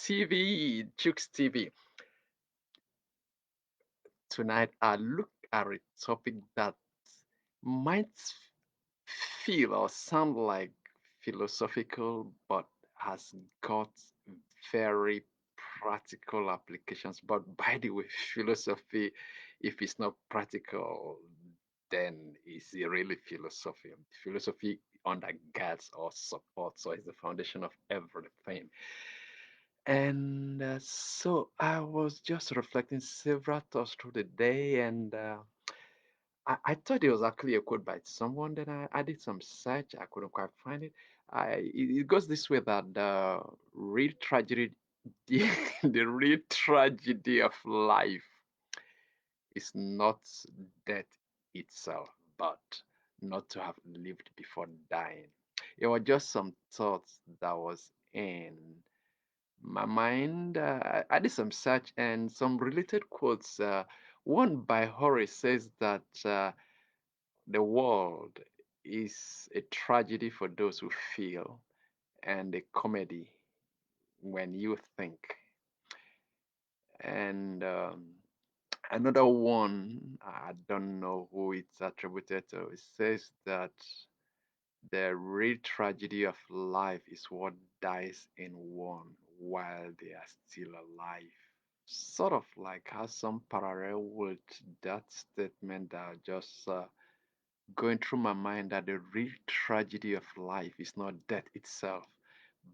TV, Jukes TV. Tonight, I look at a topic that might feel or sound like philosophical, but has got very practical applications. But by the way, philosophy, if it's not practical, then is it really philosophy? Philosophy undergirds or supports or is the foundation of everything. And so I was just reflecting several thoughts through the day, and I thought it was actually a quote by someone. Then I did some search. I couldn't quite find it. It goes this way that the real tragedy, the, the real tragedy of life is not death itself, but not to have lived before dying. It was just some thoughts that was in my mind. I did some search and some related quotes. One by Horace says that the world is a tragedy for those who feel and a comedy when you think. And another one, I don't know who it's attributed to, it says that the real tragedy of life is what dies in one while they are still alive. Sort of like has some parallel with that statement that just going through my mind that the real tragedy of life is not death itself,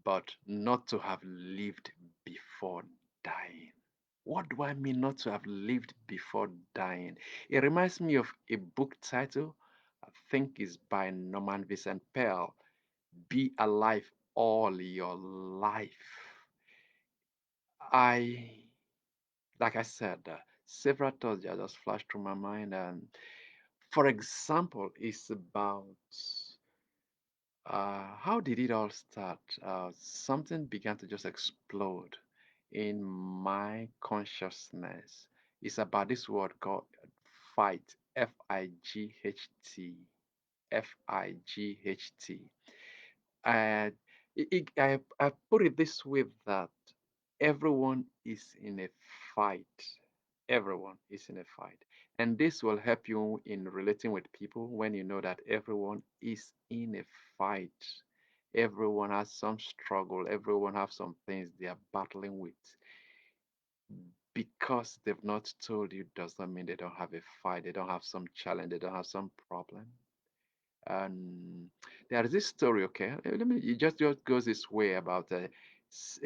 but not to have lived before dying. What do I mean not to have lived before dying? It reminds me of a book title, I think is by Norman Vincent Peale, Be Alive All Your Life. I, like I said, several thoughts that just flashed through my mind. And for example, it's about how did it all start? Something began to just explode in my consciousness. It's about this word called fight, Fight, Fight. And I put it this way that everyone is in a fight. Everyone is in a fight. And this will help you in relating with people when you know that everyone is in a fight. Everyone has some struggle. Everyone has some things they are battling with. Because they've not told you does not mean they don't have a fight. They don't have some challenge. They don't have some problem. And there is this story, okay? Let me, it just goes this way about a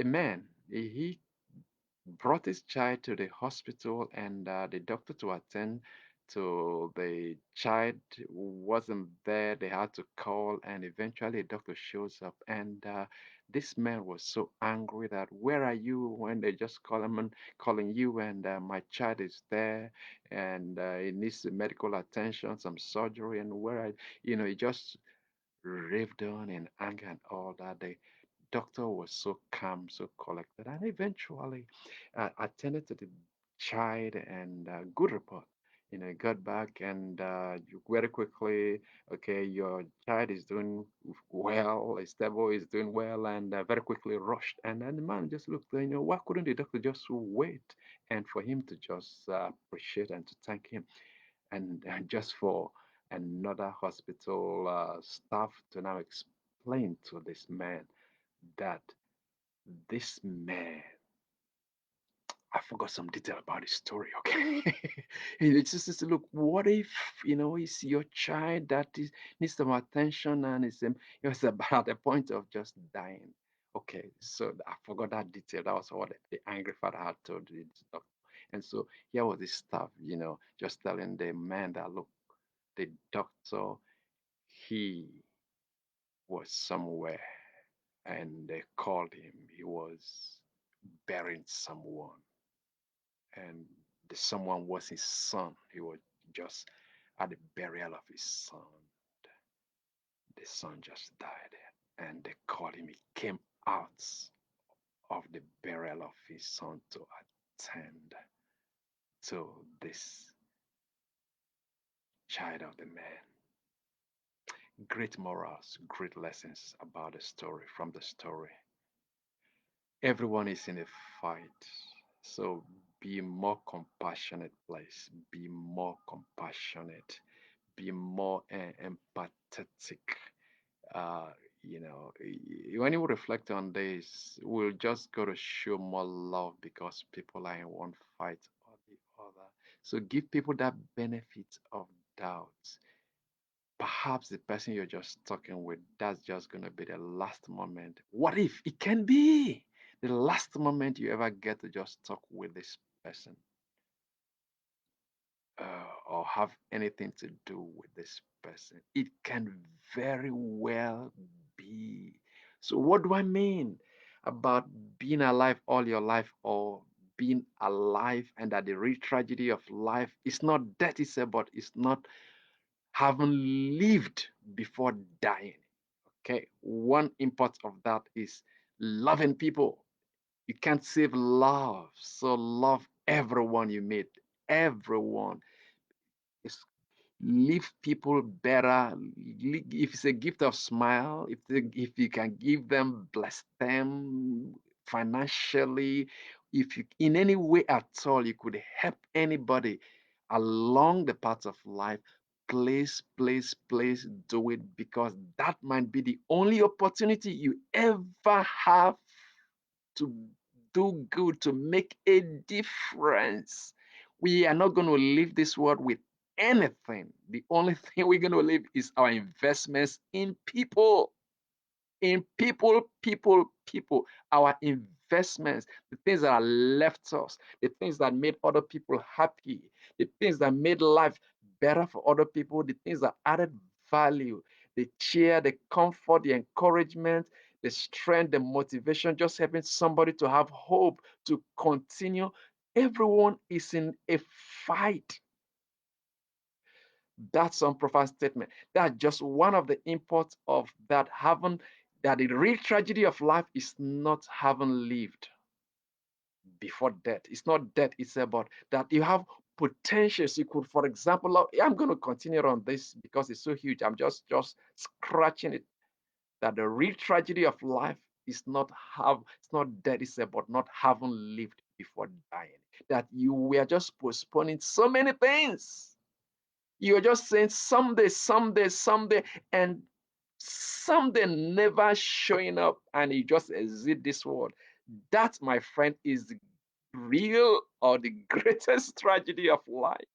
man. He brought his child to the hospital and the doctor to attend to the child wasn't there. They had to call, and eventually the doctor shows up. And this man was so angry that where are you when they just call him and calling you, and my child is there, and he needs medical attention, some surgery, and where I, he just raved on in anger and all that. The doctor was so calm, so collected, and eventually attended to the child and good report. Got back and you very quickly, okay, your child is doing well, stable, is doing well, and very quickly rushed. And then the man just looked, why couldn't the doctor just wait and for him to just appreciate and to thank him? And just for another hospital staff to now explain to this man that this man, I forgot some detail about his story, okay? It's just, look, what if, it's your child that needs some attention and it's about the point of just dying. Okay, so I forgot that detail. That was what the angry father had told the doctor. And so here was the staff, just telling the man that, look, the doctor, he was somewhere and they called him. He was burying someone, and the someone was his son. He was just at the burial of his son. The son just died, and they called him. He came out of the burial of his son to attend to this child of the man. Great morals, great lessons about the story, from the story. Everyone is in a fight. So be more compassionate, please. Be more compassionate. Be more empathetic. Uh, when you reflect on this, we'll just got to show more love because people are in one fight or the other. So give people that benefit of doubt. Perhaps the person you're just talking with, that's just going to be the last moment. What if it can be the last moment you ever get to just talk with this person, or have anything to do with this person? It can very well be. So, what do I mean about being alive all your life, or being alive and that the real tragedy of life is not death itself, but it's not having lived before dying? Okay, one import of that is loving people. You can't save love, so love everyone you meet, everyone. It's leave people better. If it's a gift of smile, if you can give them, bless them financially, if you in any way at all you could help anybody along the path of life, please do it, because that might be the only opportunity you ever have to do good, to make a difference. We are not going to leave this world with anything. The only thing we're going to leave is our investments in people, people. Our investments, the things that are left us, the things that made other people happy, the things that made life better for other people, the things that added value, the cheer, the comfort, the encouragement, the strength, the motivation, just helping somebody to have hope, to continue. Everyone is in a fight. That's some profound statement. That's just one of the imports of that having, that the real tragedy of life is not having lived before death. It's not death, it's about that you have potentials. You could, for example, I'm going to continue on this because it's so huge. I'm just scratching it. That the real tragedy of life is not it's not death, it's about not having lived before dying. That you were just postponing so many things. You're just saying someday, someday, and someday never showing up, and you just exit this world. That, my friend, is the real or the greatest tragedy of life.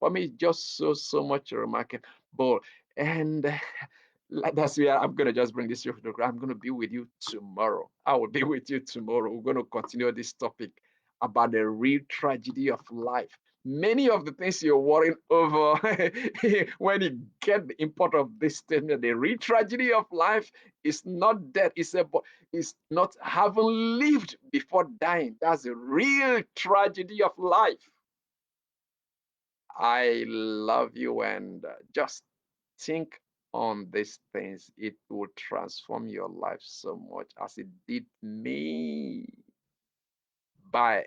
For me, it's just so much remarkable. And that's where I'm gonna just bring this to the ground. I'm gonna be with you tomorrow. I will be with you tomorrow. We're gonna continue this topic about the real tragedy of life. Many of the things you're worrying over, when you get the import of this statement, the real tragedy of life is not death, it's not having lived before dying. That's the real tragedy of life. I love you, and just think on these things. It will transform your life so much as it did me. Bye.